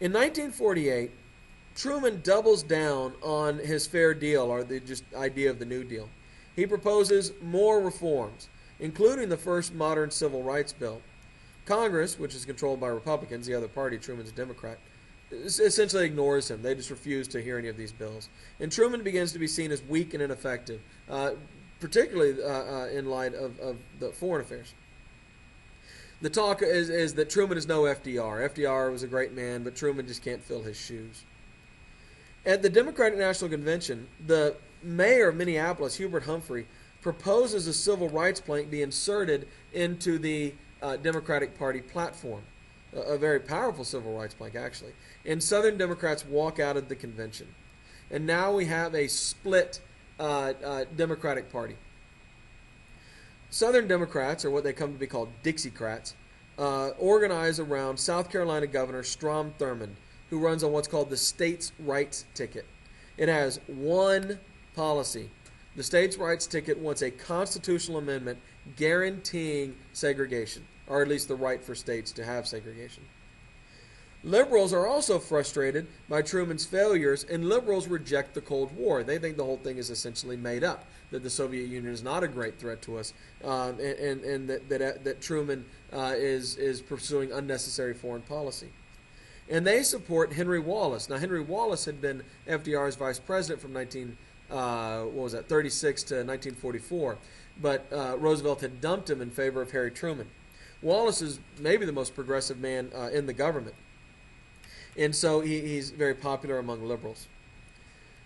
In 1948, Truman doubles down on his fair deal, or the just idea of the New Deal. He proposes more reforms, including the first modern civil rights bill. Congress, which is controlled by Republicans, the other party, Truman's a Democrat, essentially ignores him. They just refuse to hear any of these bills. And Truman begins to be seen as weak and ineffective, particularly in light of the foreign affairs. The talk is that Truman is no FDR. FDR was a great man, but Truman just can't fill his shoes. At the Democratic National Convention, the mayor of Minneapolis, Hubert Humphrey, proposes a civil rights plank be inserted into the Democratic Party platform. A very powerful civil rights plank, actually. And Southern Democrats walk out of the convention. And now we have a split Democratic Party. Southern Democrats, or what they come to be called Dixiecrats, organize around South Carolina Governor Strom Thurmond, who runs on what's called the states' rights ticket. It has one policy. The states' rights ticket wants a constitutional amendment guaranteeing segregation, or at least the right for states to have segregation. Liberals are also frustrated by Truman's failures, and liberals reject the Cold War. They think the whole thing is essentially made up, that the Soviet Union is not a great threat to us, and that Truman is pursuing unnecessary foreign policy. And they support Henry Wallace. Now, Henry Wallace had been FDR's vice president from 36 to 1944, but Roosevelt had dumped him in favor of Harry Truman. Wallace is maybe the most progressive man in the government, and so he's very popular among liberals.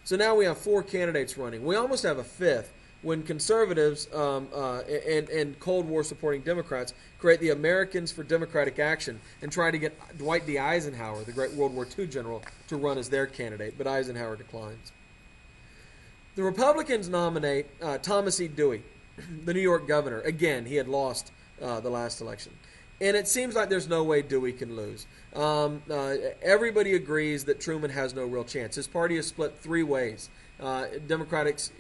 So now we have 4 candidates running. We almost have a 5th when conservatives and Cold War supporting Democrats create the Americans for Democratic Action and try to get Dwight D. Eisenhower, the great World War II general, to run as their candidate, but Eisenhower declines. The Republicans nominate Thomas E. Dewey, the New York governor. Again, he had lost the last election. And it seems like there's no way Dewey can lose. Everybody agrees that Truman has no real chance. His party is split 3 ways. Democrats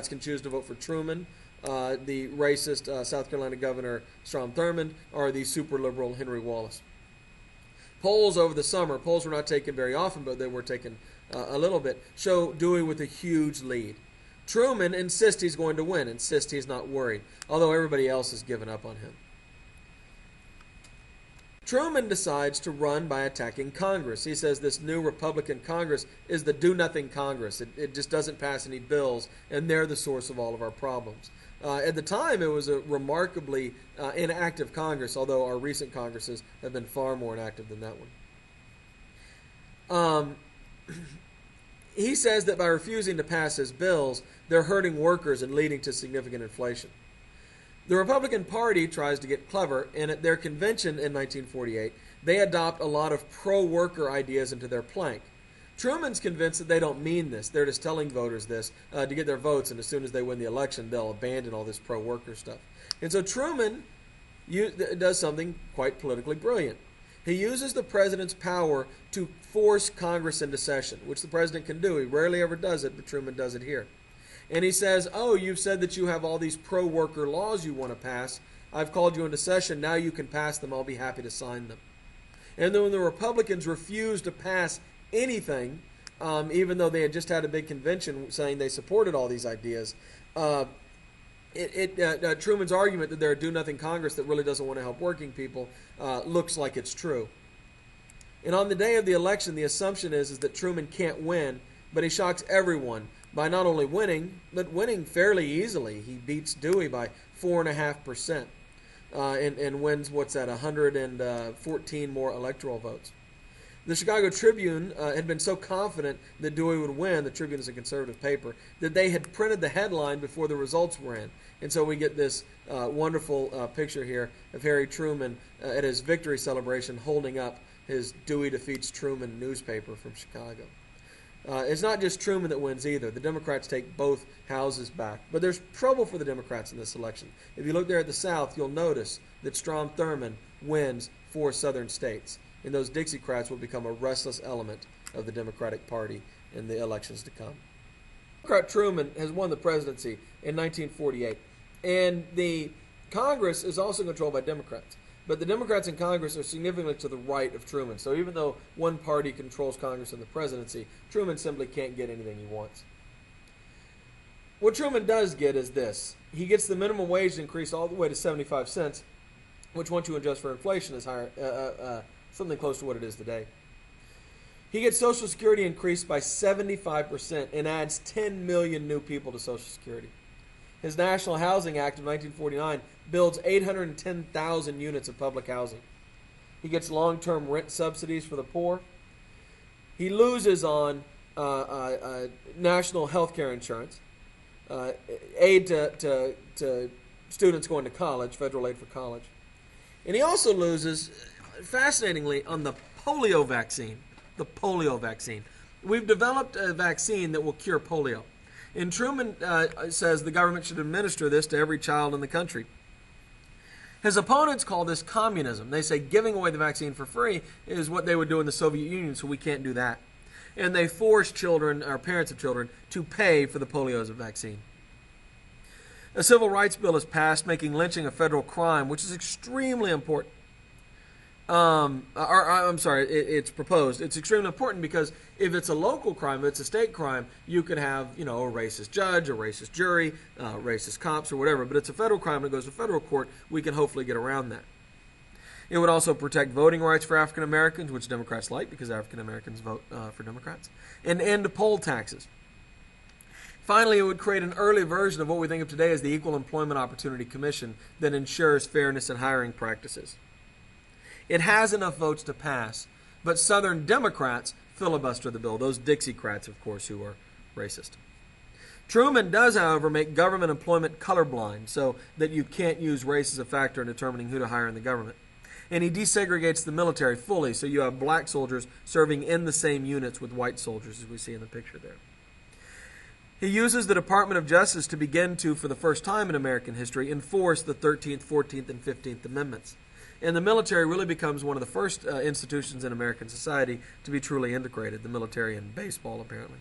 can choose to vote for Truman, the racist South Carolina Governor Strom Thurmond, or the super liberal Henry Wallace. Polls over the summer, polls were not taken very often, but they were taken a little bit, show Dewey with a huge lead. Truman insists he's going to win, insists he's not worried, although everybody else has given up on him. Truman decides to run by attacking Congress. He says this new Republican Congress is the do-nothing Congress. It just doesn't pass any bills, and they're the source of all of our problems. At the time, it was a remarkably inactive Congress, although our recent Congresses have been far more inactive than that one. He says that by refusing to pass his bills, they're hurting workers and leading to significant inflation. The Republican Party tries to get clever, and at their convention in 1948, they adopt a lot of pro-worker ideas into their plank. Truman's convinced that they don't mean this. They're just telling voters this to get their votes, and as soon as they win the election, they'll abandon all this pro-worker stuff. And so Truman does something quite politically brilliant. He uses the president's power to force Congress into session, which the president can do. He rarely ever does it, but Truman does it here. And he says, oh, you've said that you have all these pro-worker laws you want to pass. I've called you into session. Now you can pass them. I'll be happy to sign them. And then when the Republicans refused to pass anything, even though they had just had a big convention saying they supported all these ideas, Truman's argument that they're a do-nothing Congress that really doesn't want to help working people looks like it's true. And on the day of the election, the assumption is that Truman can't win, but he shocks everyone by not only winning, but winning fairly easily. He beats Dewey by 4.5% and wins, 114 more electoral votes. The Chicago Tribune had been so confident that Dewey would win, the Tribune is a conservative paper, that they had printed the headline before the results were in. And so we get this wonderful picture here of Harry Truman at his victory celebration holding up his Dewey Defeats Truman newspaper from Chicago. It's not just Truman that wins either. The Democrats take both houses back. But there's trouble for the Democrats in this election. If you look there at the South, you'll notice that Strom Thurmond wins 4 southern states. And those Dixiecrats will become a restless element of the Democratic Party in the elections to come. Democrat Truman has won the presidency in 1948. And the Congress is also controlled by Democrats. But the Democrats in Congress are significantly to the right of Truman. So even though one party controls Congress and the presidency, Truman simply can't get anything he wants. What Truman does get is this. He gets the minimum wage increased all the way to 75 cents, which once you adjust for inflation is higher, something close to what it is today. He gets Social Security increased by 75% and adds 10 million new people to Social Security. His National Housing Act of 1949 builds 810,000 units of public housing. He gets long-term rent subsidies for the poor. He loses on national health care insurance, aid to students going to college, federal aid for college. And he also loses, fascinatingly, on the polio vaccine. The polio vaccine. We've developed a vaccine that will cure polio. And Truman says the government should administer this to every child in the country. His opponents call this communism. They say giving away the vaccine for free is what they would do in the Soviet Union, so we can't do that. And they force children, or parents of children, to pay for the polio vaccine. A civil rights bill is passed making lynching a federal crime, which is extremely important. It's proposed. It's extremely important because if it's a local crime, if it's a state crime, you could have, a racist judge, a racist jury, racist cops, or whatever. But it's a federal crime that goes to federal court. We can hopefully get around that. It would also protect voting rights for African Americans, which Democrats like because African Americans vote for Democrats, and end poll taxes. Finally, it would create an early version of what we think of today as the Equal Employment Opportunity Commission that ensures fairness in hiring practices. It has enough votes to pass, but Southern Democrats filibuster the bill, those Dixiecrats, of course, who are racist. Truman does, however, make government employment colorblind so that you can't use race as a factor in determining who to hire in the government. And he desegregates the military fully, so you have black soldiers serving in the same units with white soldiers, as we see in the picture there. He uses the Department of Justice to begin to, for the first time in American history, enforce the 13th, 14th, and 15th Amendments. And the military really becomes one of the first institutions in American society to be truly integrated, the military and baseball, apparently.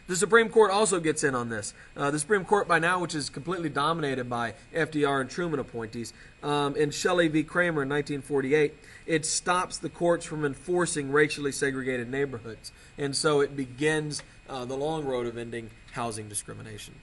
The Supreme Court also gets in on this. The Supreme Court by now, which is completely dominated by FDR and Truman appointees, in Shelley v. Kramer in 1948, it stops the courts from enforcing racially segregated neighborhoods. And so it begins the long road of ending housing discrimination.